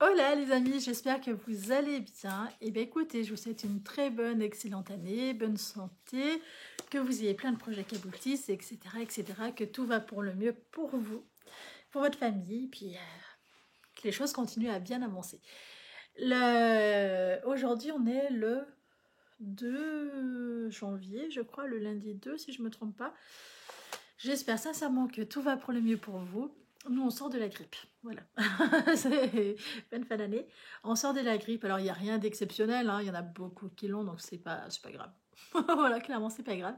Hola les amis, j'espère que vous allez bien. Et bien écoutez, je vous souhaite une très bonne, excellente année, bonne santé, que vous ayez plein de projets qui aboutissent, etc., que tout va pour le mieux pour vous, pour votre famille, puis que les choses continuent à bien avancer. Aujourd'hui, on est le 2 janvier, je crois, le lundi 2, si je ne me trompe pas. J'espère sincèrement que tout va pour le mieux pour vous. Nous, on sort de la grippe. Voilà. C'est bonne fin d'année. On sort de la grippe. Alors, il n'y a rien d'exceptionnel. Hein. Il y en a beaucoup qui l'ont, donc c'est pas grave. Voilà, clairement, c'est pas grave.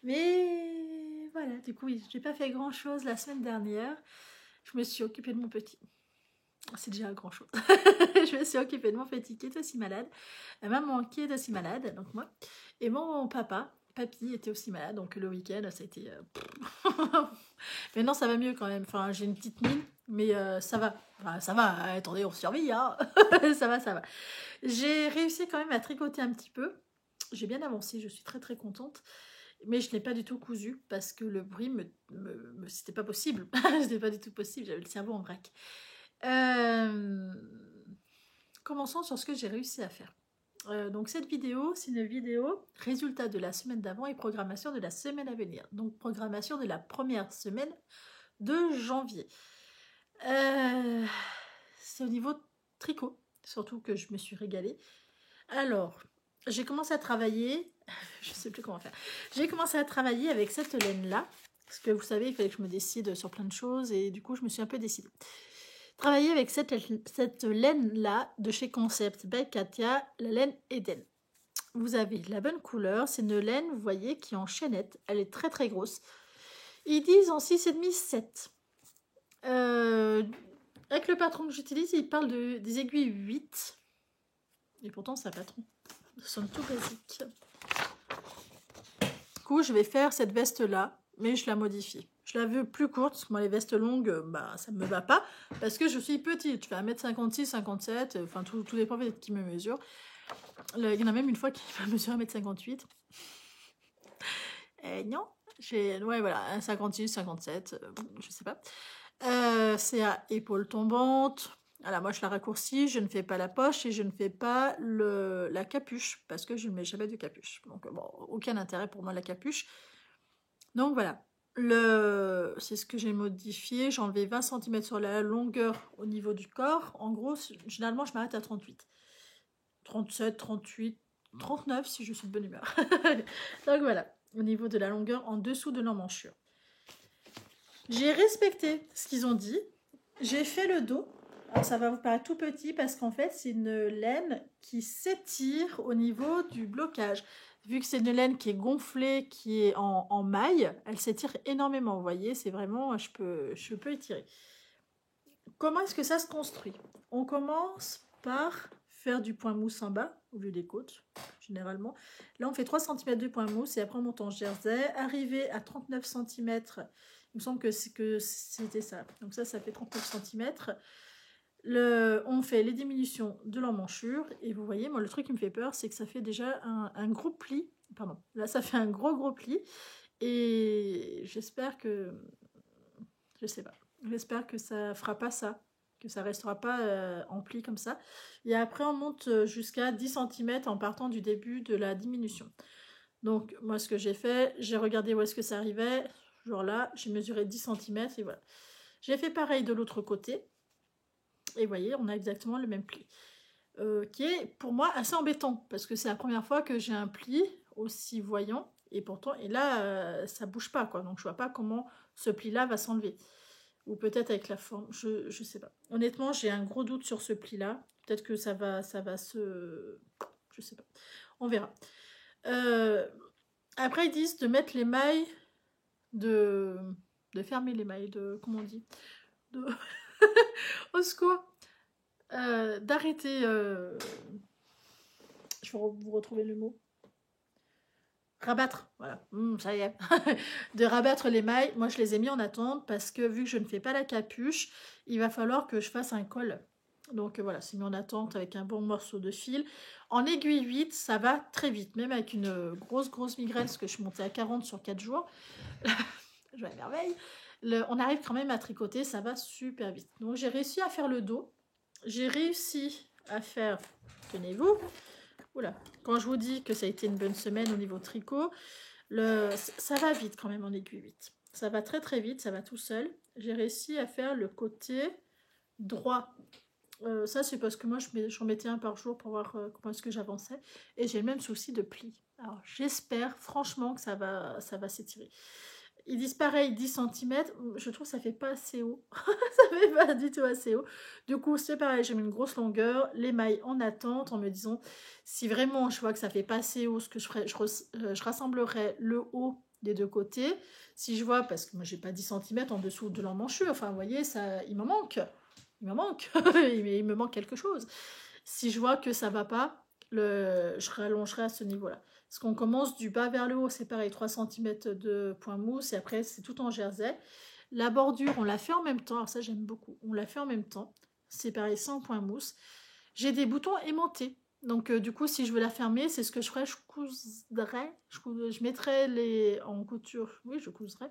Mais voilà, du coup, oui, j'ai pas fait grand-chose la semaine dernière. Je me suis occupée de mon petit. C'est déjà grand-chose. Je me suis occupée de mon petit qui est aussi malade. Ma maman qui est aussi malade, donc moi. Et mon papy était aussi malade, donc le week-end, ça a été... Mais non, ça va mieux quand même. Enfin, j'ai une petite mine, mais ça va. Enfin, ça va, attendez, on survit, hein. Ça va, ça va. J'ai réussi quand même à tricoter un petit peu. J'ai bien avancé, je suis très très contente. Mais je n'ai pas du tout cousu parce que le bruit, c'était pas possible. C'était pas du tout possible, j'avais le cerveau en vrac. Commençons sur ce que j'ai réussi à faire. Donc cette vidéo, c'est une vidéo résultat de la semaine d'avant et programmation de la semaine à venir. Donc programmation de la première semaine de janvier. C'est au niveau tricot, surtout que je me suis régalée. Alors, j'ai commencé à travailler, je sais plus comment faire. J'ai commencé à travailler avec cette laine-là, parce que vous savez, il fallait que je me décide sur plein de choses, et du coup, je me suis un peu décidée. Travailler avec cette laine-là de chez Concept by Katia, la laine Eden. Vous avez la bonne couleur, c'est une laine, vous voyez, qui est en chaînette. Elle est très très grosse. Ils disent en 6,5, 7. Avec le patron que j'utilise, il parle des aiguilles 8. Et pourtant, c'est un patron. Ils sont tout basiques. Du coup, je vais faire cette veste-là, mais je la modifie. Je la veux plus courte, parce que moi, les vestes longues, bah, ça ne me va pas, parce que je suis petite. Je fais 1m56, 57, enfin, tout dépend peut-être qui me mesure. Il y en a même une fois qui m'a mesuré 1m58. Non, ouais, voilà, 56, 57, je sais pas. C'est à épaules tombantes. Alors moi je la raccourcis, je ne fais pas la poche et je ne fais pas la capuche parce que je ne mets jamais de capuche. Donc bon, aucun intérêt pour moi la capuche. Donc voilà, c'est ce que j'ai modifié. J'ai enlevé 20 cm sur la longueur au niveau du corps. En gros, généralement je m'arrête à 38. 37, 38, 39 si je suis de bonne humeur. Donc voilà, au niveau de la longueur en dessous de l'emmanchure. J'ai respecté ce qu'ils ont dit. J'ai fait le dos. Alors ça va vous paraître tout petit parce qu'en fait c'est une laine qui s'étire au niveau du blocage. Vu que c'est une laine qui est gonflée, qui est en maille, elle s'étire énormément. Vous voyez, c'est vraiment, je peux étirer. Comment est-ce que ça se construit? On commence par faire du point mousse en bas, au lieu des côtes, généralement. Là, on fait 3 cm de point mousse et après on monte en jersey. Arrivé à 39 cm, il me semble que c'était ça. Donc ça fait 39 cm. On fait les diminutions de l'emmanchure. Et vous voyez, moi, le truc qui me fait peur, c'est que ça fait déjà un gros pli. Pardon, là, ça fait un gros pli. Et j'espère que... Je sais pas. J'espère que ça fera pas ça, que ça restera pas en pli comme ça. Et après, on monte jusqu'à 10 cm en partant du début de la diminution. Donc, moi, ce que j'ai fait, j'ai regardé où est-ce que ça arrivait. Genre là, j'ai mesuré 10 cm et voilà. J'ai fait pareil de l'autre côté. Et vous voyez, on a exactement le même pli. Qui est pour moi assez embêtant parce que c'est la première fois que j'ai un pli aussi voyant. Et pourtant, là, ça bouge pas, quoi. Donc, je vois pas comment ce pli-là va s'enlever. Ou peut-être avec la forme, je sais pas. Honnêtement, j'ai un gros doute sur ce pli-là. Peut-être que ça va se... Je sais pas. On verra. Après, ils disent de mettre les mailles, de fermer les mailles, comment on dit, au secours, d'arrêter... Je vais vous retrouver le mot. Rabattre, voilà, ça y est, de rabattre les mailles. Moi, je les ai mis en attente parce que vu que je ne fais pas la capuche, il va falloir que je fasse un col. Donc voilà, c'est mis en attente avec un bon morceau de fil. En aiguille 8, ça va très vite, même avec une grosse migraine, parce que je suis montée à 40 sur 4 jours. Je m'émerveille. On arrive quand même à tricoter, ça va super vite. Donc j'ai réussi à faire le dos. j'ai réussi à faire, tenez-vous, oula, quand je vous dis que ça a été une bonne semaine au niveau tricot, ça va vite quand même en aiguille 8. Ça va très très vite, ça va tout seul. J'ai réussi à faire le côté droit. Ça, c'est parce que moi, j'en mettais un par jour pour voir comment est-ce que j'avançais. Et j'ai le même souci de pli. Alors, j'espère franchement que ça va s'étirer. Ils disent pareil, 10 centimètres. Je trouve que ça fait pas assez haut. Ça fait pas du tout assez haut. Du coup, c'est pareil, j'ai mis une grosse longueur, les mailles en attente, en me disant, si vraiment je vois que ça fait pas assez haut, ce que je ferai, je rassemblerai le haut des deux côtés. Si je vois, parce que moi j'ai pas 10 centimètres en dessous de l'emmanchure, enfin vous voyez, ça, il m'en manque. Il me manque. Il me manque quelque chose. Si je vois que ça va pas, je rallongerai à ce niveau-là. Parce qu'on commence du bas vers le haut, c'est pareil, 3 centimètres de point mousse, et après c'est tout en jersey. La bordure, on l'a fait en même temps, alors ça j'aime beaucoup, on l'a fait en même temps, c'est pareil, sans point mousse. J'ai des boutons aimantés, donc du coup si je veux la fermer, c'est ce que je ferais, je coudrais, je mettrais en couture, oui je coudrais,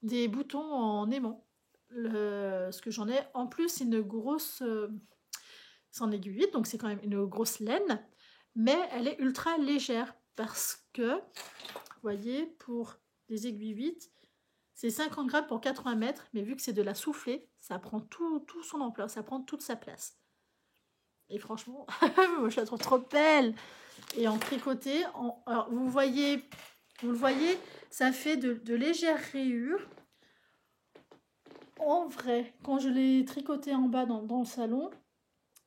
des boutons en aimant. Ce que j'en ai, en plus une grosse, c'est en aiguille 8, donc c'est quand même une grosse laine, mais elle est ultra légère, parce que, vous voyez, pour des aiguilles 8, c'est 50 grammes pour 80 mètres, mais vu que c'est de la soufflée, ça prend tout son ampleur, ça prend toute sa place. Et franchement, moi je la trouve trop belle. Et en tricoté, alors vous le voyez, ça fait de légères rayures. En vrai, quand je l'ai tricoté en bas dans le salon,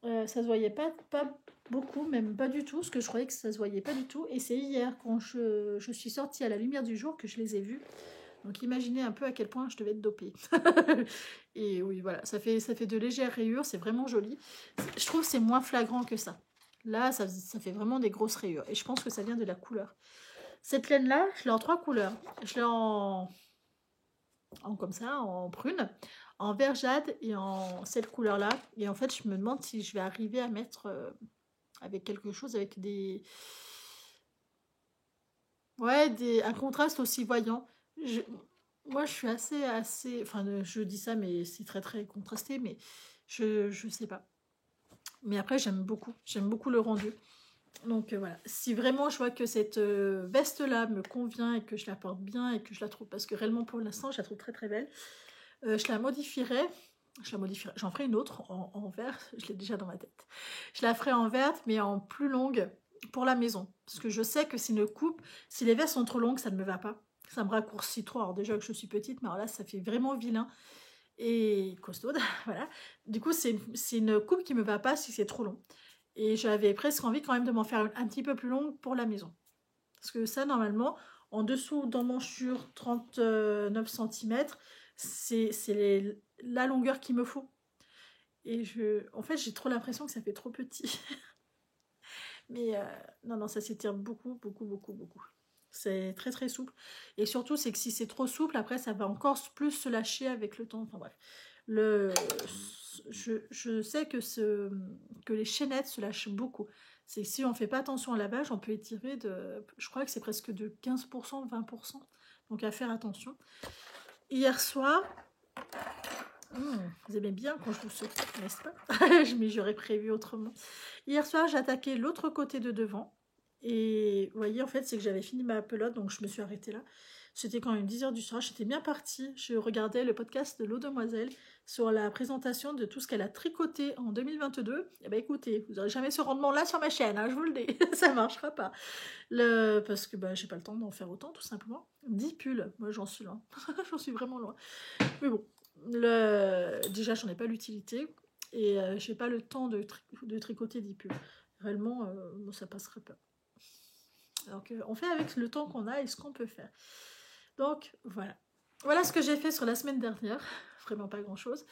ça se voyait pas beaucoup, même pas du tout, parce que je croyais que ça se voyait pas du tout. Et c'est hier, quand je suis sortie à la lumière du jour, que je les ai vus. Donc imaginez un peu à quel point je devais être dopée. Et oui, voilà, ça fait de légères rayures, c'est vraiment joli. Je trouve que c'est moins flagrant que ça. Là, ça fait vraiment des grosses rayures. Et je pense que ça vient de la couleur. Cette laine-là, je l'ai en 3 couleurs. Je l'ai comme ça, en prune, en vert jade et en cette couleur-là. Et en fait, je me demande si je vais arriver à mettre avec quelque chose, avec des... Ouais, un contraste aussi voyant. Moi, je suis assez... Enfin, je dis ça, mais c'est très, très contrasté, mais je sais pas. Mais après, j'aime beaucoup le rendu. Donc voilà, si vraiment je vois que cette veste-là me convient et que je la porte bien et que je la trouve, parce que réellement pour l'instant, je la trouve très très belle, je la modifierai. J'en ferai une autre en vert, je l'ai déjà dans ma tête. Je la ferai en verte, mais en plus longue pour la maison. Parce que je sais que c'est une coupe, si les vestes sont trop longues, ça ne me va pas. Ça me raccourcit trop. Alors déjà que je suis petite, mais alors là, ça fait vraiment vilain et costaude. Voilà. Du coup, c'est une coupe qui me va pas si c'est trop long. Et j'avais presque envie quand même de m'en faire un petit peu plus longue pour la maison. Parce que ça, normalement, en dessous d'emmanchure 39 cm, c'est la longueur qu'il me faut. Et en fait, j'ai trop l'impression que ça fait trop petit. Mais non, ça s'étire beaucoup, beaucoup, beaucoup, beaucoup. C'est très, très souple. Et surtout, c'est que si c'est trop souple, après, ça va encore plus se lâcher avec le temps. Enfin bref. Je sais que les chaînettes se lâchent beaucoup. C'est que si on ne fait pas attention au lavage, on peut étirer je crois que c'est presque de 15%, 20%. Donc à faire attention. Hier soir, vous aimez bien quand je vous saute, n'est-ce pas? Mais j'aurais prévu autrement. Hier soir, j'ai attaqué l'autre côté de devant. Et vous voyez, en fait, c'est que j'avais fini ma pelote, donc je me suis arrêtée là. C'était quand même 10h du soir, j'étais bien partie. Je regardais le podcast de l'Eau Demoiselle sur la présentation de tout ce qu'elle a tricoté en 2022. Eh bien écoutez, vous n'aurez jamais ce rendement-là sur ma chaîne, hein, je vous le dis, ça ne marchera pas. Parce que j'ai pas le temps d'en faire autant, tout simplement. 10 pulls, moi j'en suis loin, j'en suis vraiment loin. Mais bon, déjà j'en ai pas l'utilité et j'ai pas le temps de tricoter 10 pulls. Réellement, ça passerait pas. Donc on fait avec le temps qu'on a et ce qu'on peut faire. Donc voilà. Voilà ce que j'ai fait sur la semaine dernière. Vraiment pas grand chose.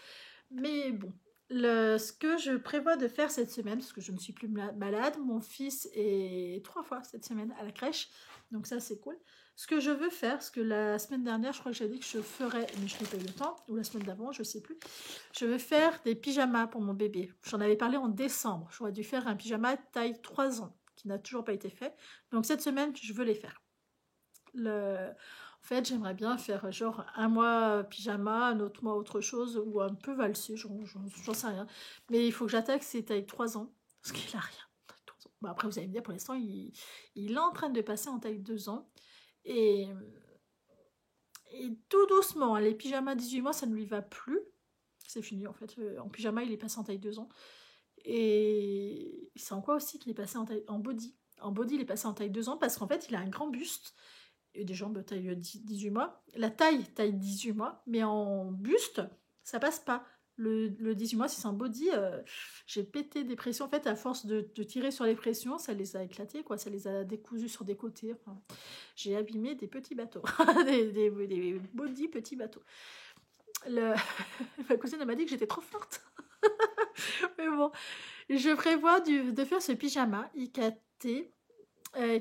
Mais bon. Ce que je prévois de faire cette semaine, parce que je ne suis plus malade, mon fils est 3 fois cette semaine à la crèche. Donc ça c'est cool. Ce que je veux faire, parce que la semaine dernière, je crois que j'ai dit que je ferais, mais je n'ai pas eu le temps, ou la semaine d'avant, je ne sais plus. Je veux faire des pyjamas pour mon bébé. J'en avais parlé en décembre. J'aurais dû faire un pyjama taille 3 ans, qui n'a toujours pas été fait. Donc cette semaine, je veux les faire. En En fait, j'aimerais bien faire genre un mois pyjama, un autre mois autre chose, ou un peu valser, j'en sais rien. Mais il faut que j'attaque ses tailles 3 ans, parce qu'il a rien. Bon, après, vous allez me dire, pour l'instant, il est en train de passer en taille 2 ans. Et, et tout doucement, hein, les pyjamas 18 mois, ça ne lui va plus. C'est fini, en fait. En pyjama, il est passé en taille 2 ans. Et c'est en quoi aussi qu'il est passé en body. En body, il est passé en taille 2 ans, parce qu'en fait, il a un grand buste. Et des jambes taille 18 mois. La taille 18 mois, mais en buste, ça passe pas. Le 18 mois, si c'est un body, j'ai pété des pressions. En fait, à force de tirer sur les pressions, ça les a éclatés, quoi. Ça les a décousus sur des côtés. Enfin, j'ai abîmé des petits bateaux. des body petits bateaux. Ma cousine elle m'a dit que j'étais trop forte. Mais bon, je prévois de faire ce pyjama IKT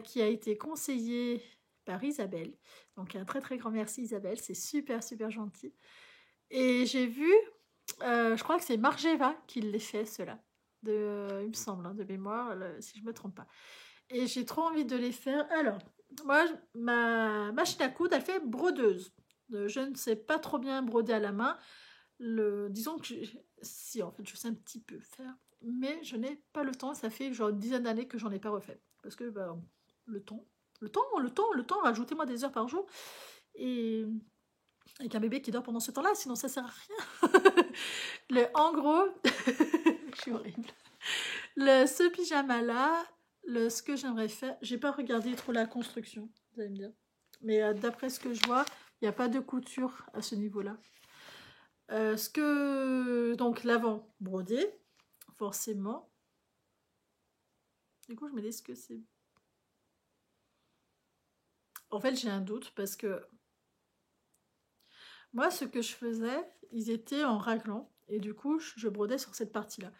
qui a été conseillé par Isabelle. Donc un très très grand merci Isabelle, c'est super super gentil. Et j'ai vu, je crois que c'est Margeva qui les fait cela, il me semble, hein, de mémoire, si je me trompe pas. Et j'ai trop envie de les faire. Alors, moi, ma machine à coudre, elle fait brodeuse. Je ne sais pas trop bien broder à la main. Disons que si, en fait, je sais un petit peu faire, mais je n'ai pas le temps. Ça fait genre une dizaine d'années que j'en ai pas refait. Parce que bah, le temps, rajoutez-moi des heures par jour. Et avec un bébé qui dort pendant ce temps-là, sinon ça sert à rien. En gros, je suis horrible. Ce pyjama-là, ce que j'aimerais faire, j'ai pas regardé trop la construction, vous allez me dire. Mais d'après ce que je vois, il n'y a pas de couture à ce niveau-là. Donc l'avant brodé, forcément. Du coup, je me dis ce que c'est. En fait, j'ai un doute parce que moi, ce que je faisais, ils étaient en raglan et du coup, je brodais sur cette partie-là.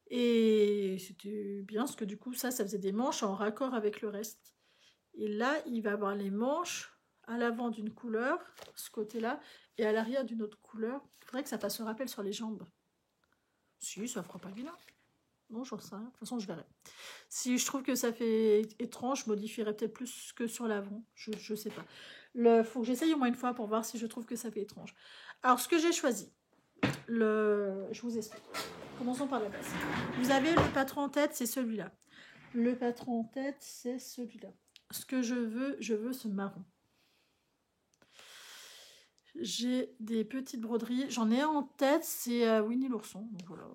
Et c'était bien parce que du coup, ça faisait des manches en raccord avec le reste. Et là, il va avoir les manches à l'avant d'une couleur, ce côté-là, et à l'arrière d'une autre couleur. Il faudrait que ça fasse un rappel sur les jambes. Si, ça fera pas vilain. Non, j'en sais rien. De toute façon, je verrai. Si je trouve que ça fait étrange, je modifierai peut-être plus que sur l'avant. Je sais pas. Faut que j'essaye au moins une fois pour voir si je trouve que ça fait étrange. Alors, ce que j'ai choisi, je vous explique. Commençons par la base. Vous avez le patron en tête, c'est celui-là. Le patron en tête, c'est celui-là. Ce que je veux ce marron. J'ai des petites broderies. J'en ai un en tête, c'est Winnie l'ourson. Donc voilà.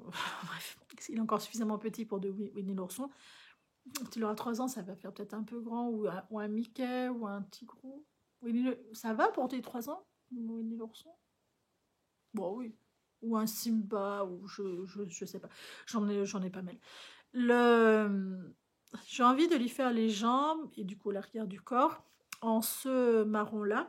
Bref, il est encore suffisamment petit pour de Winnie l'ourson. Quand il aura 3 ans, ça va faire peut-être un peu grand, ou un Mickey, ou un Tigrou. Ça va pour tes 3 ans, Winnie l'ourson? Bon, oui. Ou un Simba, ou je sais pas. J'en ai pas mal. J'ai envie de lui faire les jambes, et du coup l'arrière du corps, en ce marron-là,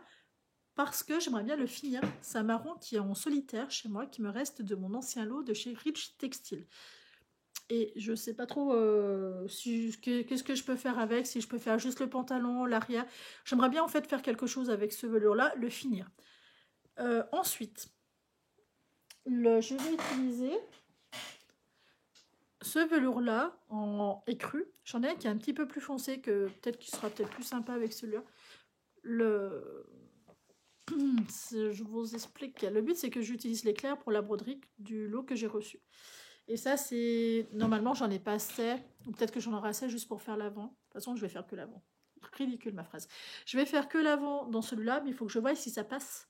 parce que j'aimerais bien le finir. C'est un marron qui est en solitaire chez moi, qui me reste de mon ancien lot de chez Rich Textile. Et je sais pas trop qu'est-ce que je peux faire avec, si je peux faire juste le pantalon, l'arrière. J'aimerais bien en fait faire quelque chose avec ce velours-là, le finir. Ensuite, je vais utiliser ce velours-là en écru. J'en ai un qui est un petit peu plus foncé, que peut-être qui sera peut-être plus sympa avec celui-là. Je vous explique. Le but, c'est que j'utilise l'éclair pour la broderie du lot que j'ai reçu. Et ça, c'est... Normalement, j'en ai pas assez. Ou peut-être que j'en aurai assez juste pour faire l'avant. De toute façon, je vais faire que l'avant. Ridicule, ma phrase. Je vais faire que l'avant dans celui-là, mais il faut que je voie si ça passe.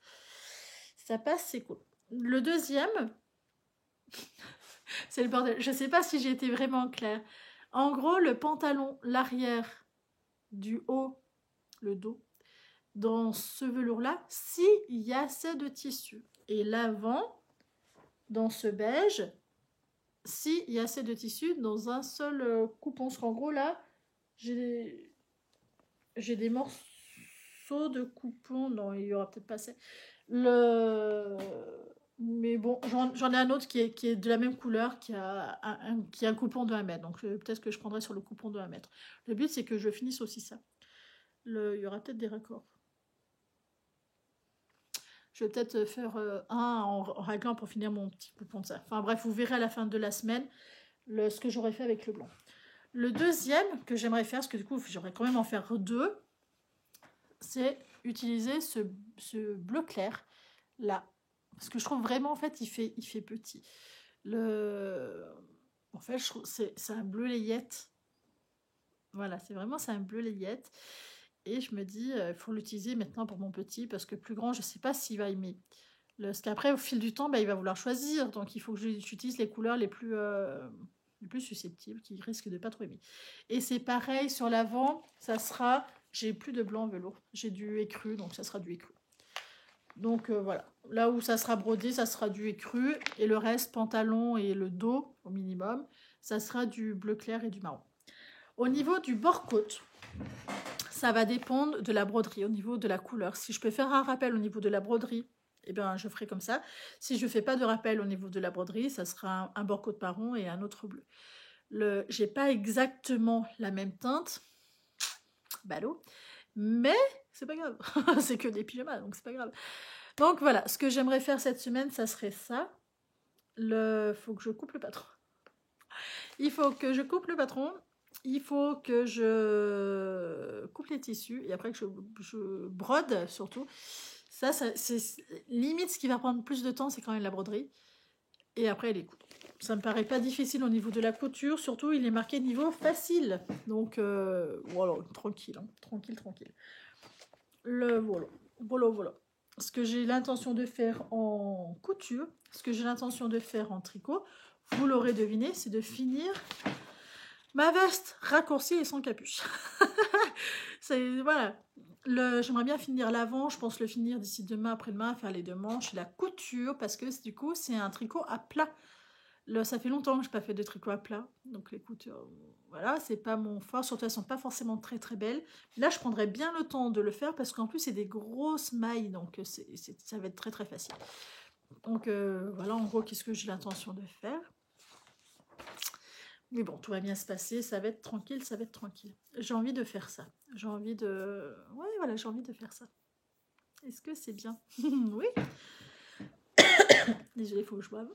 Si ça passe, c'est cool. Le deuxième... c'est le bordel. Je sais pas si j'ai été vraiment claire. En gros, le pantalon, l'arrière du haut, le dos, dans ce velours-là, s'il y a assez de tissu. Et l'avant, dans ce beige, s'il y a assez de tissu dans un seul coupon. Parce qu'en gros, là, j'ai des morceaux de coupons. Non, il y aura peut-être pas assez. Mais bon, j'en ai un autre qui est de la même couleur, qui a un coupon de 1 mètre. Donc peut-être que je prendrai sur le coupon de 1 mètre. Le but, c'est que je finisse aussi ça. Il y aura peut-être des raccords. Je vais peut-être faire un en raglant pour finir mon petit coupon de ça. Enfin bref, vous verrez à la fin de la semaine ce que j'aurais fait avec le blanc. Le deuxième que j'aimerais faire, parce que du coup, j'aurais quand même en faire 2, c'est utiliser ce bleu clair là. Parce que je trouve vraiment, en fait, il fait petit. En fait, je trouve c'est un bleu layette. Voilà, c'est un bleu layette. Et je me dis, il faut l'utiliser maintenant pour mon petit, parce que plus grand, je ne sais pas s'il va aimer. Parce qu'après, au fil du temps, bah, il va vouloir choisir. Donc, il faut que j'utilise les couleurs les plus susceptibles, qui risquent de pas trop aimer. Et c'est pareil sur l'avant, ça sera... J'ai plus de blanc velours, j'ai du écru, donc ça sera du écru. Donc voilà, là où ça sera brodé, ça sera du écru. Et le reste, pantalon et le dos, au minimum, ça sera du bleu clair et du marron. Au niveau du bord-côte, ça va dépendre de la broderie, au niveau de la couleur. Si je peux faire un rappel au niveau de la broderie, eh bien, je ferai comme ça. Si je ne fais pas de rappel au niveau de la broderie, ça sera un bord-côte marron et un autre bleu. J'ai pas exactement la même teinte, ballot, mais c'est pas grave. C'est que des pyjamas, donc c'est pas grave. Donc voilà, ce que j'aimerais faire cette semaine, ça serait ça. Faut que je coupe le patron. Il faut que je coupe le patron. Il faut que je coupe les tissus et après que je brode surtout. Ça c'est limite ce qui va prendre plus de temps, c'est quand même la broderie. Et après les coudre. Ça me paraît pas difficile au niveau de la couture, surtout il est marqué niveau facile. Donc voilà, tranquille, hein, tranquille. Voilà. Ce que j'ai l'intention de faire en couture, ce que j'ai l'intention de faire en tricot, vous l'aurez deviné, c'est de finir ma veste raccourcie et sans capuche. Voilà. J'aimerais bien finir l'avant, je pense le finir d'ici demain, après-demain, faire les deux manches, la couture, parce que du coup, c'est un tricot à plat. Ça fait longtemps que je n'ai pas fait de tricot à plat, donc les coutures, voilà, c'est pas mon fort, surtout elles sont pas forcément très très belles. Là, je prendrais bien le temps de le faire, parce qu'en plus, c'est des grosses mailles, donc ça va être très très facile. Donc voilà, en gros, qu'est-ce que j'ai l'intention de faire. Mais bon, tout va bien se passer, ça va être tranquille. J'ai envie de faire ça. J'ai envie de faire ça. Est-ce que c'est bien? Oui. Désolée, il faut que je boive.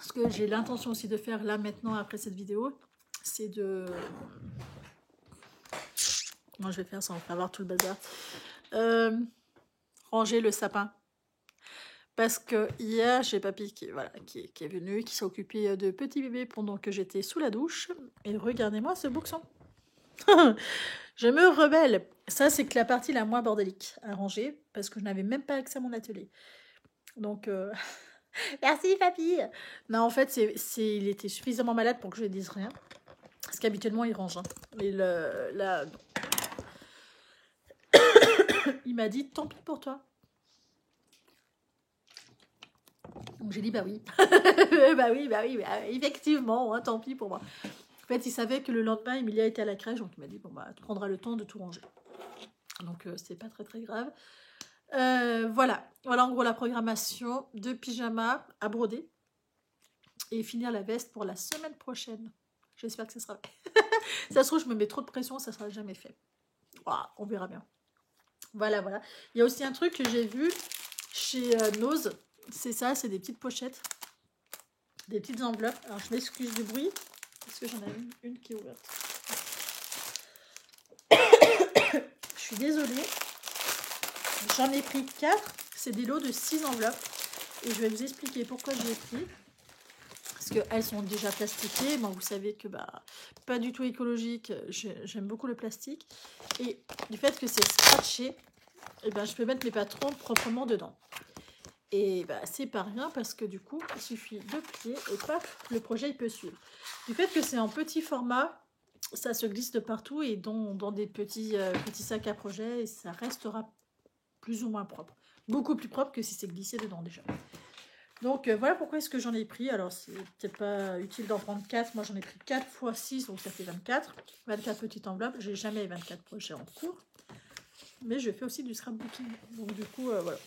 Ce que j'ai l'intention aussi de faire là maintenant après cette vidéo, c'est de... Moi, je vais faire ça, on va avoir tout le bazar. Ranger le sapin. Parce que hier, j'ai papy qui est venu, qui s'est occupé de petit bébé pendant que j'étais sous la douche. Et regardez-moi ce bouxon. Je me rebelle. Ça, c'est que la partie la moins bordélique à ranger, parce que je n'avais même pas accès à mon atelier. Donc, merci papy. Non, en fait, il était suffisamment malade pour que je ne dise rien. Parce qu'habituellement, il range. Hein. Mais là, non. Il m'a dit, tant pis pour toi. Donc j'ai dit bah oui. bah oui, effectivement, hein, tant pis pour moi. En fait, il savait que le lendemain, Emilia était à la crèche, donc il m'a dit bon bah tu prendras le temps de tout ranger. Donc c'est pas très très grave. Voilà en gros la programmation de pyjama à broder et finir la veste pour la semaine prochaine. J'espère que ça sera fait. Ça se trouve, je me mets trop de pression, ça sera jamais fait. Ouah, on verra bien. Voilà. Il y a aussi un truc que j'ai vu chez Nose. C'est ça, c'est des petites pochettes, des petites enveloppes. Alors, je m'excuse du bruit, parce que j'en ai une qui est ouverte. Je suis désolée. J'en ai pris 4. C'est des lots de 6 enveloppes. Et je vais vous expliquer pourquoi j'ai pris. Parce qu'elles sont déjà plastiquées. Bon, vous savez que pas du tout écologique. J'aime beaucoup le plastique. Et du fait que c'est scratché, je peux mettre mes patrons proprement dedans. Et c'est pas rien parce que du coup, il suffit de plier et paf, le projet il peut suivre. Du fait que c'est en petit format, ça se glisse de partout et dans des petits sacs à projet et ça restera plus ou moins propre. Beaucoup plus propre que si c'est glissé dedans déjà. Donc voilà pourquoi est-ce que j'en ai pris. Alors c'est peut-être pas utile d'en prendre 4. Moi j'en ai pris 4 x 6, donc ça fait 24. 24 petites enveloppes. J'ai jamais 24 projets en cours. Mais je fais aussi du scrapbooking. Donc du coup, voilà.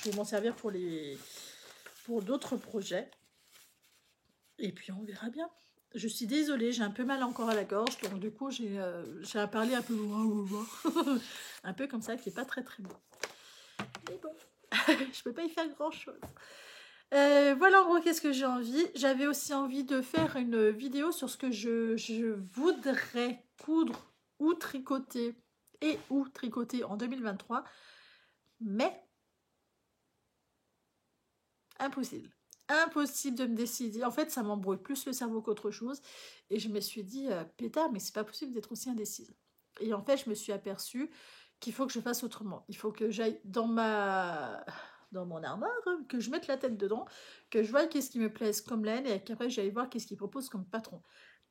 Je vais m'en servir pour d'autres projets. Et puis, on verra bien. Je suis désolée, j'ai un peu mal encore à la gorge. Donc, du coup, j'ai à parler un peu... un peu comme ça, qui n'est pas très, très bon. Mais bon, je ne peux pas y faire grand-chose. Voilà, en gros, qu'est-ce que j'ai envie. J'avais aussi envie de faire une vidéo sur ce que je voudrais coudre ou tricoter et ou tricoter en 2023. Mais impossible. Impossible de me décider. En fait, ça m'embrouille plus le cerveau qu'autre chose. Et je me suis dit, pétard, mais c'est pas possible d'être aussi indécise. Et en fait, je me suis aperçue qu'il faut que je fasse autrement. Il faut que j'aille dans mon armoire, hein, que je mette la tête dedans, que je voie qu'est-ce qui me plaise comme laine et qu'après j'aille voir qu'est-ce qu'il propose comme patron.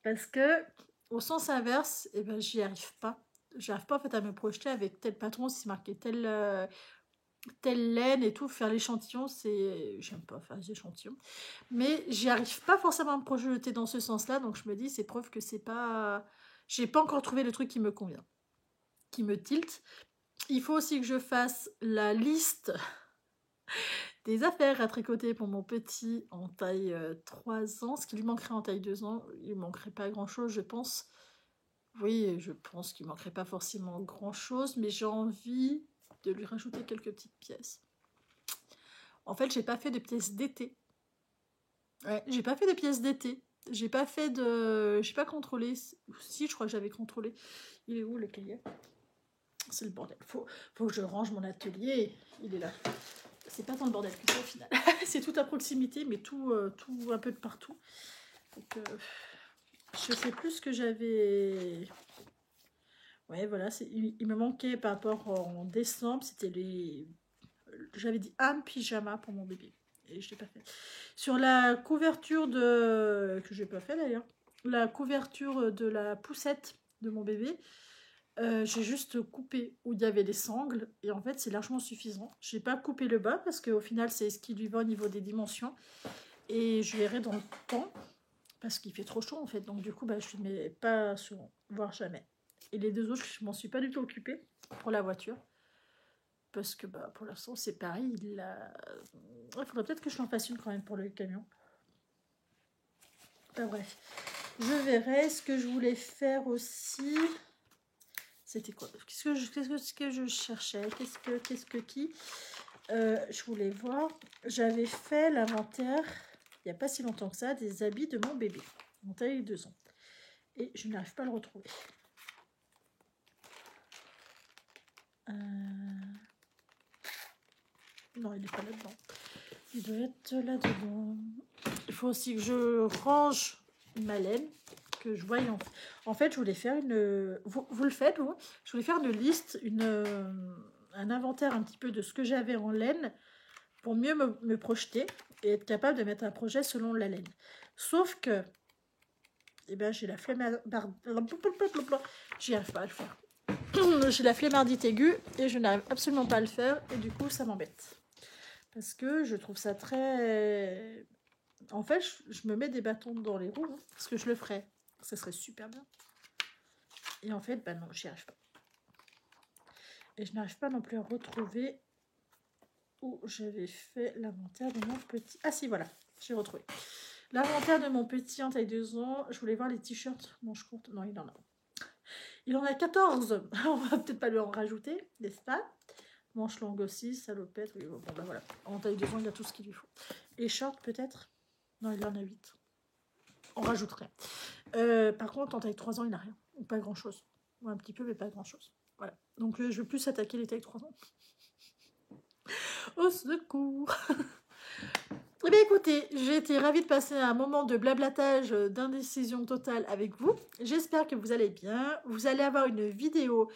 Parce que, au sens inverse, eh ben, j'y arrive pas. J'arrive pas en fait à me projeter avec tel patron, si c'est marqué telle laine et tout, faire l'échantillon, j'aime pas faire des échantillons, mais j'y arrive pas forcément à me projeter dans ce sens-là, donc je me dis, c'est preuve que c'est pas... J'ai pas encore trouvé le truc qui me convient, qui me tilte. Il faut aussi que je fasse la liste des affaires à tricoter pour mon petit en taille 3 ans, ce qui lui manquerait en taille 2 ans, il manquerait pas grand-chose, je pense. Oui, je pense qu'il manquerait pas forcément grand-chose, mais j'ai envie de lui rajouter quelques petites pièces. En fait, j'ai pas fait de pièces d'été. Ouais, j'ai pas fait de pièces d'été. J'ai pas contrôlé. Si, je crois que j'avais contrôlé. Il est où le cahier? C'est le bordel. Faut que je range mon atelier. Il est là. C'est pas tant le bordel que ça au final. C'est tout à proximité, mais tout un peu de partout. Donc, je sais plus ce que j'avais... Ouais, voilà, il me manquait par rapport en décembre, c'était j'avais dit un pyjama pour mon bébé. Et je l'ai pas fait. Sur la couverture que je n'ai pas fait d'ailleurs, la couverture de la poussette de mon bébé, j'ai juste coupé où il y avait les sangles. Et en fait, c'est largement suffisant. Je n'ai pas coupé le bas parce qu'au final, c'est ce qui lui va au niveau des dimensions. Et je verrai dans le temps, parce qu'il fait trop chaud en fait. Donc du coup, je ne mets pas souvent, voire jamais. Et les deux autres, je m'en suis pas du tout occupée pour la voiture. Parce que pour l'instant, c'est pareil. Il faudrait peut-être que je l'en fasse une quand même pour le camion. Bref. Je verrai. Ce que je voulais faire aussi... C'était quoi? Qu'est-ce que je cherchais? Je voulais voir. J'avais fait l'inventaire, il n'y a pas si longtemps que ça, des habits de mon bébé. Mon taille 2 ans. Et je n'arrive pas à le retrouver. Non, il n'est pas là-dedans. Il doit être là-dedans. Il faut aussi que je range ma laine, que je voie. En fait, je voulais faire une... Vous le faites, vous? Je voulais faire une liste, un inventaire un petit peu de ce que j'avais en laine pour mieux me projeter et être capable de mettre un projet selon la laine. Sauf que, j'ai la flemme... J'y arrive pas à le faire. J'ai la flemmardite aiguë et je n'arrive absolument pas à le faire et du coup ça m'embête parce que je trouve ça très... En fait, je me mets des bâtons dans les roues parce que je le ferais, ça serait super bien et en fait non, j'y arrive pas et je n'arrive pas non plus à retrouver où j'avais fait l'inventaire de mon petit... Ah si, voilà, j'ai retrouvé l'inventaire de mon petit en taille 2 ans. Je voulais voir les t-shirts manches courtes. Non, il en a 14. On va peut-être pas lui en rajouter, n'est-ce pas? Manches longues aussi, salopette. Oui, bon, voilà. En taille 2 ans, il a tout ce qu'il lui faut. Et shorts, peut-être? Non, il en a 8. On rajouterait. Par contre, en taille 3 ans, il n'a rien. Ou pas grand-chose. Ou un petit peu, mais pas grand-chose. Voilà. Donc, je vais plus attaquer les tailles 3 ans. Au secours. Eh bien écoutez, j'ai été ravie de passer un moment de blablatage, d'indécision totale avec vous. J'espère que vous allez bien. Vous allez avoir une vidéo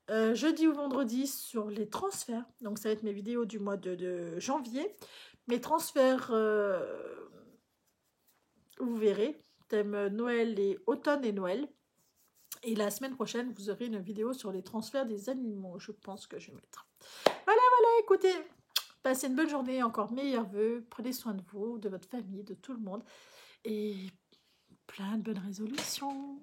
jeudi ou vendredi sur les transferts. Donc ça va être mes vidéos du mois de janvier. Mes transferts, vous verrez, thème Noël et automne et Noël. Et la semaine prochaine, vous aurez une vidéo sur les transferts des animaux. Je pense que je vais mettre. Voilà, écoutez... Passez une bonne journée, encore meilleurs vœux. Prenez soin de vous, de votre famille, de tout le monde. Et plein de bonnes résolutions.